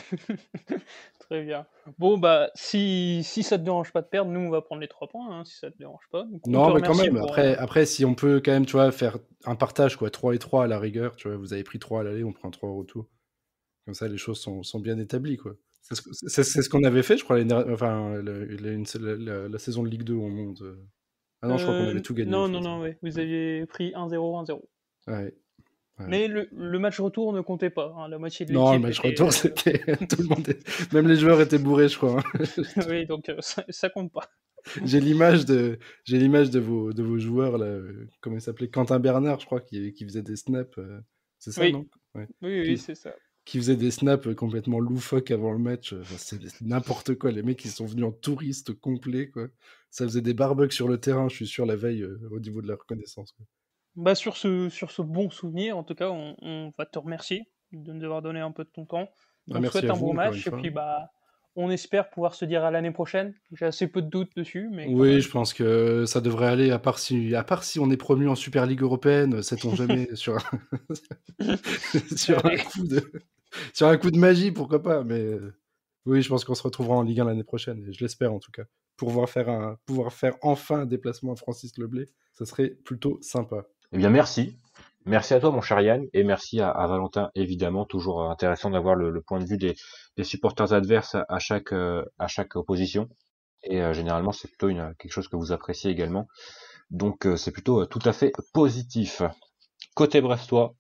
Très bien. Bon, bah, si ça te dérange pas de perdre, nous, on va prendre les 3 points, hein, si ça te dérange pas. Donc, non, mais quand même, après, si on peut quand même, tu vois, faire un partage, quoi, 3 et 3 à la rigueur, tu vois, vous avez pris 3 à l'aller, on prend 3 au retour. Comme ça, les choses sont bien établies, quoi. C'est ce qu'on avait fait, je crois, la saison de Ligue 2 où on monte. Ah non, je crois qu'on avait tout gagné. Non, ouais. Vous aviez pris 1-0, 1-0. Ouais. Mais le match retour ne comptait pas, hein. La moitié de l'équipe. Non, le match retour, c'était tout le monde. Même les joueurs étaient bourrés, je crois. Oui, donc ça compte pas. J'ai l'image de vos joueurs là. Comment il s'appelait, Quentin Bernard, je crois, qui faisait des snaps. C'est ça, oui. Non ouais. Oui, c'est ça. Qui faisait des snaps complètement loufoques avant le match. C'est n'importe quoi. Les mecs, ils sont venus en touristes complets, quoi. Ça faisait des barbecues sur le terrain, je suis sûr, la veille, au niveau de la reconnaissance, quoi. Bah, sur ce bon souvenir, en tout cas, on va te remercier de nous avoir donné un peu de ton temps. On te souhaite un bon match, et puis bah, on espère pouvoir se dire à l'année prochaine. J'ai assez peu de doutes dessus, mais oui, je pense que ça devrait aller, à part si on est promu en Super Ligue européenne, sait-on jamais, sur un coup de magie, pourquoi pas, mais oui, je pense qu'on se retrouvera en Ligue 1 l'année prochaine, et je l'espère en tout cas, pour pouvoir faire enfin un déplacement à Francis Leblay, ça serait plutôt sympa. Eh bien, merci. Merci à toi, mon cher Yann, et merci à Valentin, évidemment. Toujours intéressant d'avoir le point de vue des supporters adverses à chaque opposition. Et généralement, c'est plutôt quelque chose que vous appréciez également. Donc, c'est plutôt tout à fait positif. Côté brestois,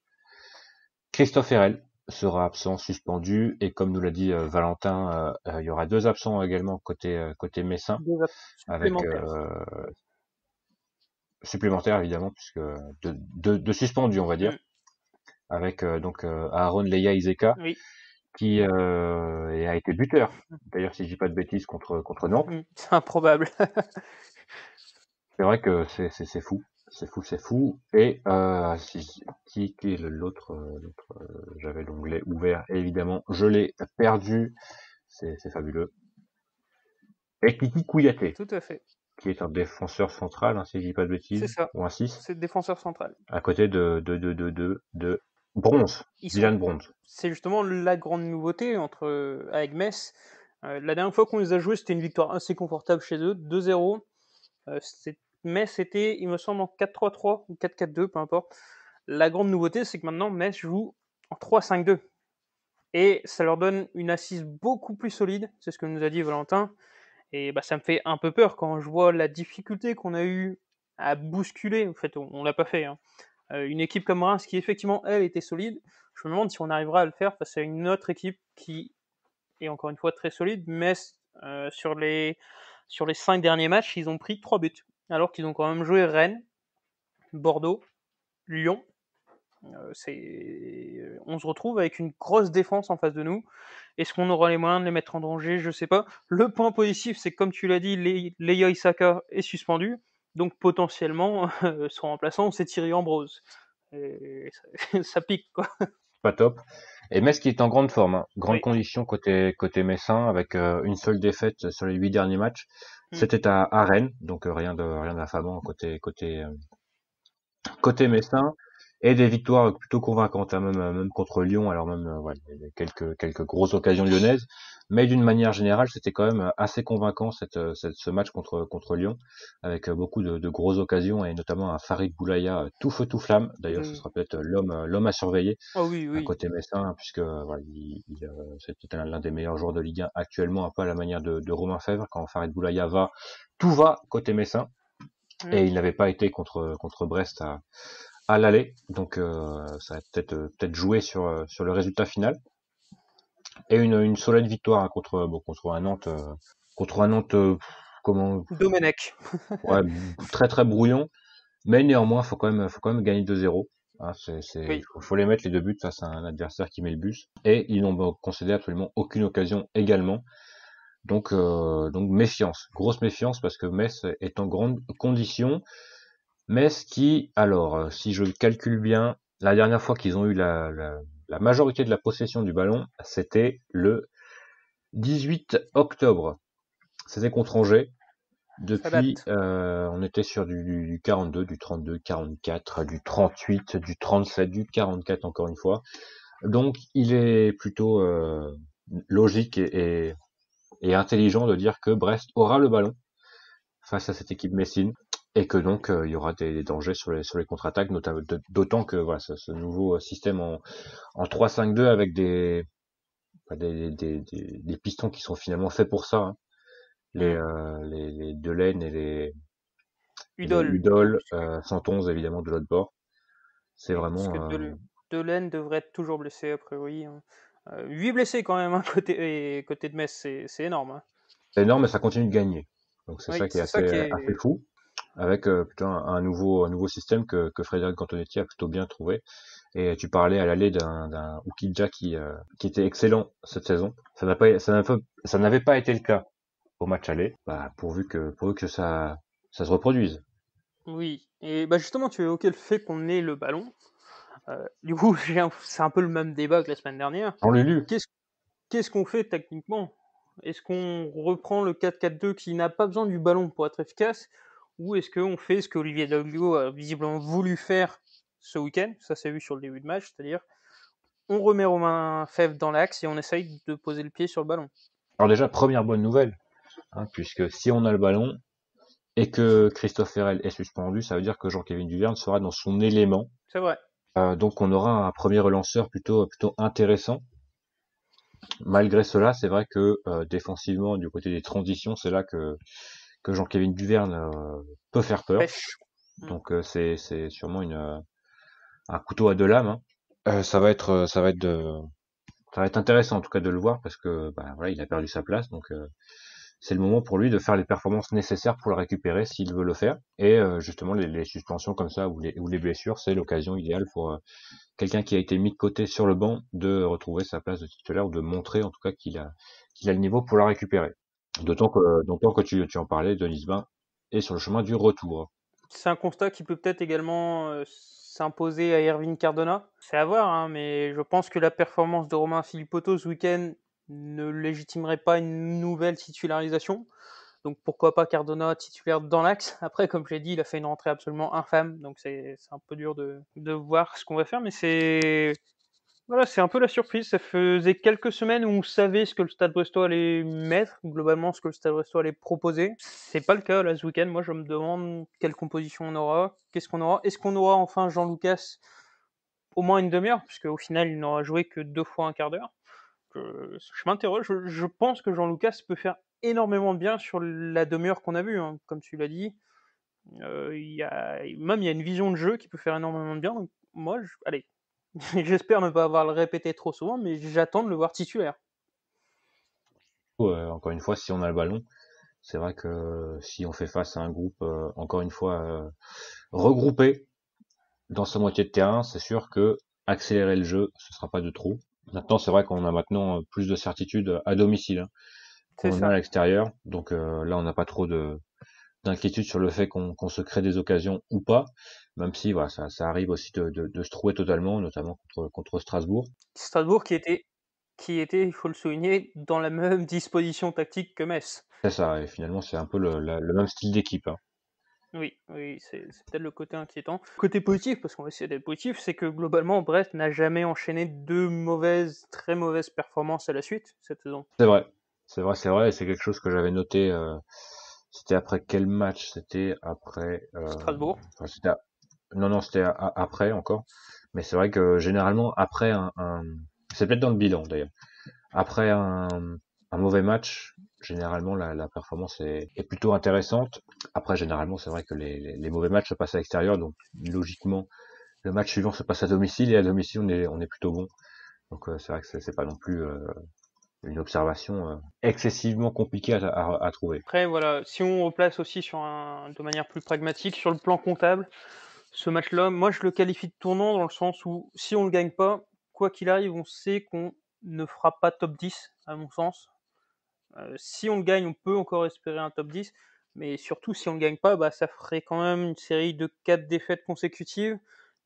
Christophe Herel sera absent, suspendu, et comme nous l'a dit Valentin, il y aura 2 absents également côté messin, avec supplémentaires évidemment, puisque de suspendus, on va dire, avec donc Aaron Leia Izeka, oui, qui a été buteur, d'ailleurs, si je dis pas de bêtises, contre Nantes. C'est improbable. C'est vrai que c'est fou. C'est fou. Et qui est l'autre j'avais l'onglet ouvert, et évidemment, je l'ai perdu. C'est fabuleux. Et Kiki Kouyaté. Tout à fait. qui est un défenseur central, hein, si je dis pas de C'est bêtises, ça. ou un 6, C'est défenseur central. à côté de Bronze, Ils sont... Dylan Bronze. C'est justement la grande nouveauté avec Metz. La dernière fois qu'on les a joués, c'était une victoire assez confortable chez eux, 2-0. Metz était, il me semble, en 4-3-3 ou 4-4-2, peu importe. La grande nouveauté, c'est que maintenant, Metz joue en 3-5-2. Et ça leur donne une assise beaucoup plus solide, c'est ce que nous a dit Valentin. Et ça me fait un peu peur quand je vois la difficulté qu'on a eu à bousculer. En fait, on l'a pas fait. Hein. Une équipe comme Reims qui, effectivement, elle, était solide. Je me demande si on arrivera à le faire face à une autre équipe qui est encore une fois très solide, mais sur les 5 derniers matchs, ils ont pris 3 buts. Alors qu'ils ont quand même joué Rennes, Bordeaux, Lyon. On se retrouve avec une grosse défense en face de nous. Est-ce qu'on aura les moyens de les mettre en danger? Je sais pas. Le point positif, c'est que comme tu l'as dit, Leia Isaka est suspendu. Donc potentiellement, son remplaçant, c'est Thierry Ambrose. Et ça pique, quoi. Pas top. Et Metz qui est en grande forme, hein. Grande Oui. condition côté messin, avec une seule défaite sur les 8 derniers matchs. C'était à Rennes, donc rien d'affamant côté messin, et des victoires plutôt convaincantes, hein, même contre Lyon, alors même ouais, il y a quelques grosses occasions lyonnaises, mais d'une manière générale, c'était quand même assez convaincant ce match contre Lyon, avec beaucoup de grosses occasions, et notamment un Farid Boulaya tout feu tout flamme. D'ailleurs, ce sera peut-être l'homme à surveiller. Oh oui. À côté messin, puisque voilà, c'est peut-être l'un des meilleurs joueurs de Ligue 1 actuellement, un peu à la manière de Romain Fèvre. Quand Farid Boulaya va, tout va côté messin, et il n'avait pas été contre Brest à l'aller, donc ça va peut-être jouer sur le résultat final. Et une solide victoire, hein, contre un Nantes, comment Domenech. ouais, très très brouillon, mais néanmoins faut quand même gagner 2-0. Hein, Oui. faut les mettre les 2 buts face à un adversaire qui met le bus, et ils n'ont concédé absolument aucune occasion également. Donc méfiance, grosse méfiance, parce que Metz est en grande condition. Metz qui, alors, si je calcule bien, la dernière fois qu'ils ont eu la majorité de la possession du ballon, c'était le 18 octobre. C'était contre Angers. Depuis, on était sur du 42, du 32, 44, du 38, du 37, du 44 encore une fois. Donc, il est plutôt logique et intelligent de dire que Brest aura le ballon face à cette équipe messine, et que donc il y aura des dangers sur les contre-attaques, notamment d'autant que voilà, ce nouveau système en 3-5-2 avec des pistons qui sont finalement faits pour ça, hein. Les Delaine et les Udol, 111 évidemment de l'autre bord. C'est oui, vraiment parce que Delaine devrait être toujours blessé a priori. 8 blessés quand même, hein, côté de Metz, c'est énorme. Hein. c'est énorme, mais ça continue de gagner. Donc c'est Oui, ça qui est c'est ça qui est... assez fou, avec plutôt un nouveau système que Frédéric Antonetti a plutôt bien trouvé. Et tu parlais à l'aller d'un Ukidja qui était excellent cette saison. Ça n'avait pas été le cas au match aller. Pourvu que ça se reproduise. Oui, et justement, tu évoquais le fait qu'on ait le ballon. Du coup, c'est un peu le même débat que la semaine dernière. On l'a lu. Qu'est-ce qu'on fait techniquement? Est-ce qu'on reprend le 4-4-2 qui n'a pas besoin du ballon pour être efficace? Ou est-ce qu'on fait ce qu'Olivier Daglio a visiblement voulu faire ce week-end? Ça s'est vu sur le début de match, c'est-à-dire on remet Romain Fèvre dans l'axe et on essaye de poser le pied sur le ballon. Alors déjà, première bonne nouvelle, hein, puisque si on a le ballon et que Christophe Ferrel est suspendu, ça veut dire que Jean-Kévin Duverne sera dans son élément. C'est vrai. Donc on aura un premier relanceur plutôt intéressant. Malgré cela, c'est vrai que défensivement, du côté des transitions, c'est là que Jean-Kévin Duverne peut faire peur. Pêche. Donc c'est sûrement un couteau à deux lames, hein. Ça va être intéressant en tout cas de le voir, parce que voilà, il a perdu sa place, donc c'est le moment pour lui de faire les performances nécessaires pour le récupérer s'il veut le faire. Et justement les suspensions comme ça ou les blessures, c'est l'occasion idéale pour quelqu'un qui a été mis de côté sur le banc de retrouver sa place de titulaire, ou de montrer en tout cas qu'il a le niveau pour la récupérer. D'autant que tu en parlais, Denis Bain est sur le chemin du retour. C'est un constat qui peut peut-être également s'imposer à Erwin Cardona. C'est à voir, hein, mais je pense que la performance de Romain Philippotto ce week-end ne légitimerait pas une nouvelle titularisation. Donc pourquoi pas Cardona titulaire dans l'axe. Après, comme je l'ai dit, il a fait une rentrée absolument infâme, donc c'est un peu dur de voir ce qu'on va faire, mais voilà, c'est un peu la surprise. Ça faisait quelques semaines où on savait ce que le Stade Brestois allait mettre, globalement ce que le Stade Brestois allait proposer. C'est pas le cas là ce week-end. Moi, je me demande quelle composition on aura, qu'est-ce qu'on aura. Est-ce qu'on aura enfin Jean-Lucas au moins une demi-heure, puisque au final il n'aura joué que 2 fois un quart d'heure. Je m'interroge. Je pense que Jean-Lucas peut faire énormément de bien sur la demi-heure qu'on a vue, hein, comme tu l'as dit. Il y a une vision de jeu qui peut faire énormément de bien. Donc moi, allez. J'espère ne pas avoir le répété trop souvent, mais j'attends de le voir titulaire. Encore une fois, si on a le ballon, c'est vrai que si on fait face à un groupe, encore une fois, regroupé dans sa moitié de terrain, c'est sûr que accélérer le jeu, ce sera pas de trop. Maintenant, c'est vrai qu'on a maintenant plus de certitude à domicile, hein, qu'on a à l'extérieur. Donc là, on n'a pas trop d'inquiétude sur le fait qu'on se crée des occasions ou pas, même si voilà, ça arrive aussi de se trouver totalement, notamment contre Strasbourg. Strasbourg qui était, il faut le souligner, dans la même disposition tactique que Metz. C'est ça, et finalement c'est un peu le même style d'équipe. Hein. Oui, c'est peut-être le côté inquiétant. Côté positif, parce qu'on va essayer d'être positif, c'est que globalement Brest n'a jamais enchaîné 2 très mauvaises performances à la suite cette saison. C'est vrai, et c'est quelque chose que j'avais noté. C'était après quel match? C'était après Strasbourg. Enfin, c'était après encore. Mais c'est vrai que généralement après c'est peut-être dans le bilan d'ailleurs. Après un mauvais match, généralement la performance est plutôt intéressante. Après généralement c'est vrai que les mauvais matchs se passent à l'extérieur, donc logiquement le match suivant se passe à domicile, et à domicile on est plutôt bon. Donc c'est vrai que c'est pas non plus une observation excessivement compliquée à trouver. Après, voilà, si on replace aussi de manière plus pragmatique, sur le plan comptable, ce match-là, moi je le qualifie de tournant dans le sens où si on le gagne pas, quoi qu'il arrive, on sait qu'on ne fera pas top 10, à mon sens. Si on le gagne, on peut encore espérer un top 10, mais surtout si on le gagne pas, bah, ça ferait quand même une série de 4 défaites consécutives.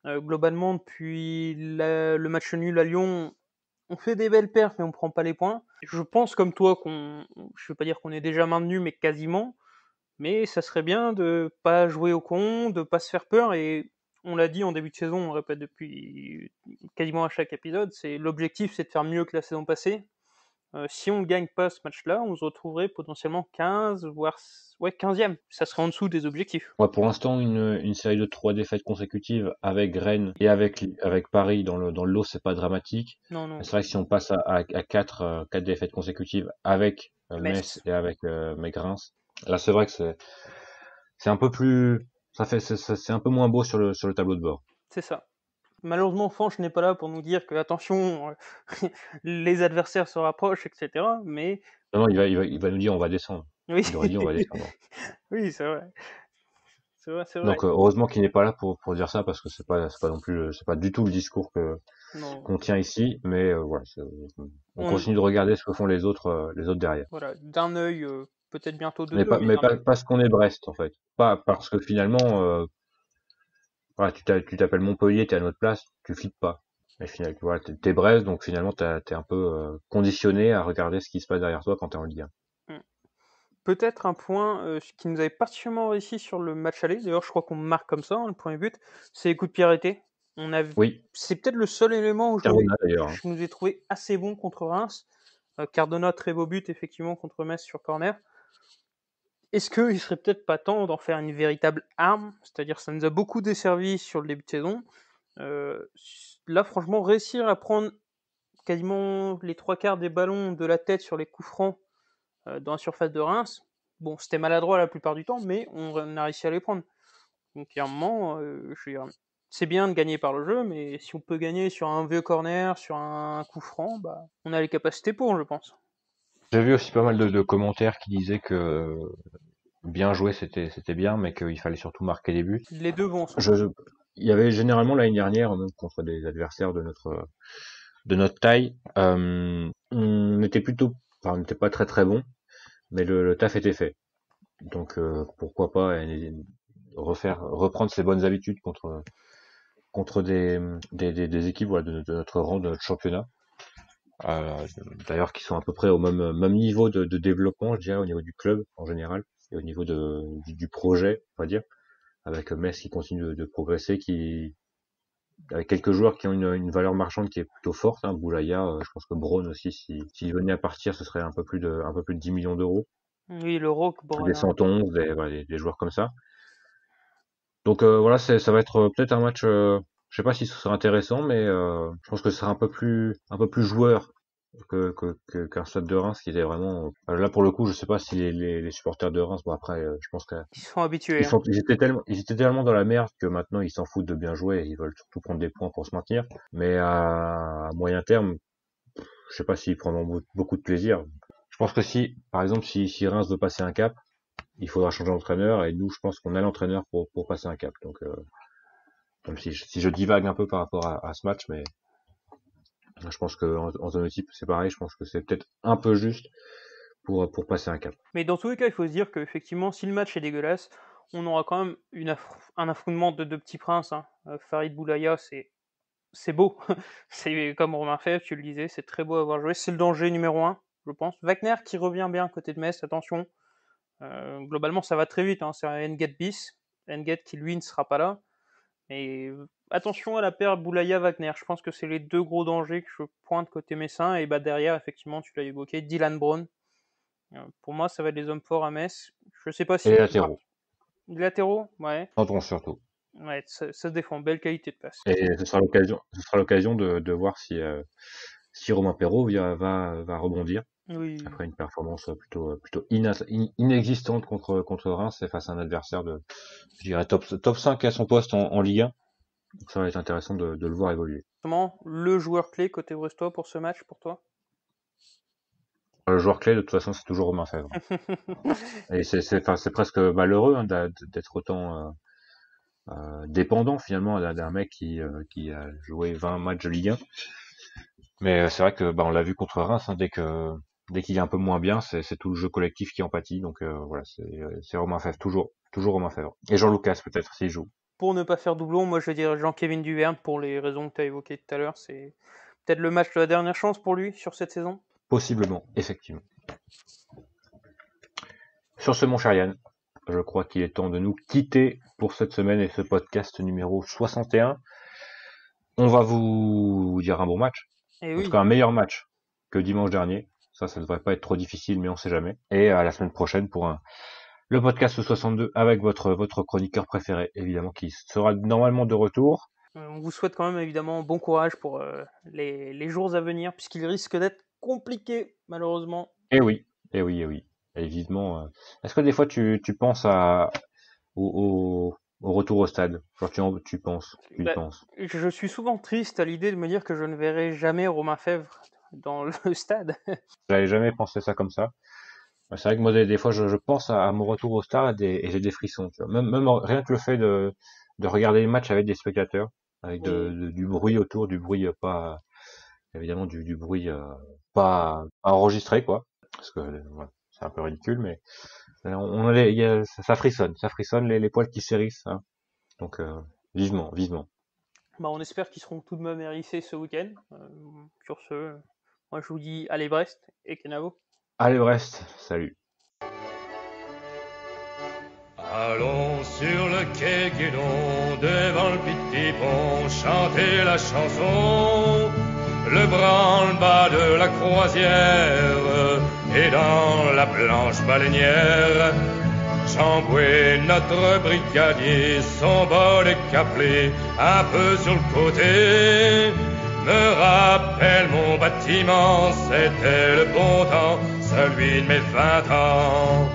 Globalement, depuis le match nul à Lyon, on fait des belles perfs, mais on prend pas les points. Je pense comme toi je veux pas dire qu'on est déjà maintenu, mais quasiment. Mais ça serait bien de pas jouer au con, de pas se faire peur. Et on l'a dit en début de saison, on le répète depuis quasiment à chaque épisode, l'objectif, c'est de faire mieux que la saison passée. Si on ne gagne pas ce match-là, on se retrouverait potentiellement 15, voire 15e. Ça serait en dessous des objectifs. Ouais, pour l'instant, une série de 3 défaites consécutives avec Rennes et avec Paris dans le lot, c'est pas dramatique. Non. C'est vrai que si on passe à 4 défaites consécutives avec Metz et avec Reims, là c'est vrai que c'est un peu plus, c'est un peu moins beau sur le tableau de bord. C'est ça. Malheureusement, Fanch n'est pas là pour nous dire que attention, les adversaires se rapprochent, etc. Mais non, il va nous dire on va descendre. oui. Il aurait dit on va descendre. Oui, c'est vrai. C'est vrai. Donc heureusement qu'il n'est pas là pour dire ça, parce que c'est pas non plus, c'est pas du tout le discours qu'on tient ici, mais voilà, on continue de regarder ce que font les autres derrière. Voilà, d'un œil, peut-être bientôt de mais deux. Mais pas parce qu'on est Brest en fait, pas parce que finalement, voilà, tu t'appelles Montpellier, t'es à notre place, tu flippes pas. Mais finalement, voilà, t'es Brest, donc finalement t'es un peu conditionné à regarder ce qui se passe derrière toi quand t'es en Ligue 1. Peut-être un point qui nous avait particulièrement réussi sur le match aller, d'ailleurs je crois qu'on marque comme ça, hein, le premier but, c'est les coups de pied arrêtés. Oui. C'est peut-être le seul élément où je nous ai trouvé assez bon contre Reims. Cardona, très beau but effectivement contre Metz sur corner. Est-ce qu'il serait peut-être pas temps d'en faire une véritable arme? C'est-à-dire ça nous a beaucoup desservi sur le début de saison. Là franchement, réussir à prendre quasiment les 3/4 des ballons de la tête sur les coups francs dans la surface de Reims, bon, c'était maladroit la plupart du temps, mais on a réussi à les prendre. Donc il y a un moment, c'est bien de gagner par le jeu, mais si on peut gagner sur un vieux corner, sur un coup franc, bah, on a les capacités pour, je pense. J'ai vu aussi pas mal de commentaires qui disaient que bien joué, c'était bien, mais qu'il fallait surtout marquer des buts. Les deux vont. Il y avait généralement l'année dernière, même contre des adversaires de notre taille, on était on n'était pas très très bon, mais le taf était fait. Donc pourquoi pas reprendre ses bonnes habitudes contre des équipes, voilà, de notre rang, de notre championnat. D'ailleurs qui sont à peu près au même niveau de développement, je dirais, au niveau du club en général et au niveau du projet, on va dire, avec Metz qui continue de progresser, avec quelques joueurs qui ont une valeur marchande qui est plutôt forte, hein. Boulaya, je pense que Braun aussi, s'il venait à partir, ce serait un peu plus de 10 millions d'euros. Oui, le Rock, Des 111, des joueurs comme ça. Donc voilà, ça va être peut-être un match, je sais pas si ce sera intéressant, mais je pense que ce sera un peu plus joueur qu'un Stade de Reims qui était vraiment. Là pour le coup, je sais pas si les supporters de Reims, bon après, je pense que ils sont habitués. ils étaient tellement dans la merde que maintenant ils s'en foutent de bien jouer et ils veulent surtout prendre des points pour se maintenir. Mais à moyen terme, je sais pas s'ils prendront beaucoup de plaisir. Je pense que par exemple, si Reims veut passer un cap, il faudra changer d'entraîneur et nous, je pense qu'on a l'entraîneur pour passer un cap. Donc, même si je divague un peu par rapport à ce match, mais je pense que en zone type, c'est pareil. Je pense que c'est peut-être un peu juste pour passer un cap. Mais dans tous les cas, il faut se dire qu'effectivement, si le match est dégueulasse, on aura quand même un affrontement de deux petits princes. Hein. Farid Boulaya, c'est beau. C'est comme Romain Fèvre, tu le disais, c'est très beau à avoir joué. C'est le danger numéro 1, je pense. Wagner qui revient bien côté de Metz, attention. Globalement, ça va très vite. Hein. C'est un Nget bis. Nget qui, lui, ne sera pas là. Mais attention à la paire Boulaya-Wagner. Je pense que c'est les deux gros dangers que je pointe côté messin. Et derrière, effectivement, tu l'as évoqué, Dylan Braun. Pour moi, ça va être les hommes forts à Metz. Je sais pas si... Et les latéraux. Les latéraux, ouais. Tentons surtout. Ouais, ça se défend. Belle qualité de passe. Et ce sera l'occasion de voir si Romain Perrault va rebondir. Oui. Après une performance plutôt inexistante contre Reims et face à un adversaire je dirais top 5 à son poste en Ligue 1. Donc ça va être intéressant de le voir évoluer. Comment le joueur clé côté brestois pour ce match pour toi? Le joueur clé de toute façon c'est toujours Romain Fèvre. Et c'est presque malheureux hein, d'être autant dépendant finalement d'un mec qui a joué 20 matchs de Ligue 1. Mais c'est vrai que on l'a vu contre Reims, hein, dès qu'il est un peu moins bien, c'est tout le jeu collectif qui en pâtit. Donc voilà, c'est Romain Fèvre, toujours Romain Fèvre. Et Jean Lucas peut-être s'il joue. Pour ne pas faire doublon, moi je vais dire Jean-Kévin Duverne pour les raisons que tu as évoquées tout à l'heure. C'est peut-être le match de la dernière chance pour lui sur cette saison. Possiblement, effectivement. Sur ce, mon cher Yann, je crois qu'il est temps de nous quitter pour cette semaine et ce podcast numéro 61. On va vous dire un bon match. En tout cas, un meilleur match que dimanche dernier. Ça devrait pas être trop difficile, mais on sait jamais. Et à la semaine prochaine pour le podcast 62 avec votre chroniqueur préféré, évidemment, qui sera normalement de retour. On vous souhaite quand même évidemment bon courage pour les jours à venir, puisqu'il risque d'être compliqué, malheureusement. Eh oui. Évidemment. Est-ce que des fois tu penses au retour au stade? Genre tu penses. Je suis souvent triste à l'idée de me dire que je ne verrai jamais Romain Fèvre dans le stade. J'avais jamais pensé ça comme ça. C'est vrai que moi des fois je pense à mon retour au stade et j'ai des frissons. Tu vois. Même rien que le fait de regarder les matchs avec des spectateurs, avec du bruit autour, du bruit pas évidemment du bruit pas enregistré quoi. Parce que voilà, c'est un peu ridicule, mais ça frissonne les poils qui s'hérissent. Hein. Donc vivement. On espère qu'ils seront tout de même hérissés ce week-end. Sur ce, moi je vous dis allez Brest et Kenavo. Allez Brest, salut. Allons sur le quai Guédon, devant le petit pont, chanter la chanson. Le branle-bas de la croisière et dans la blanche baleinière. Jean-Boué, notre brigadier, son bonnet caplé, un peu sur le côté, me rappelle mon bâtiment, c'était le bon temps, celui de mes 20 ans.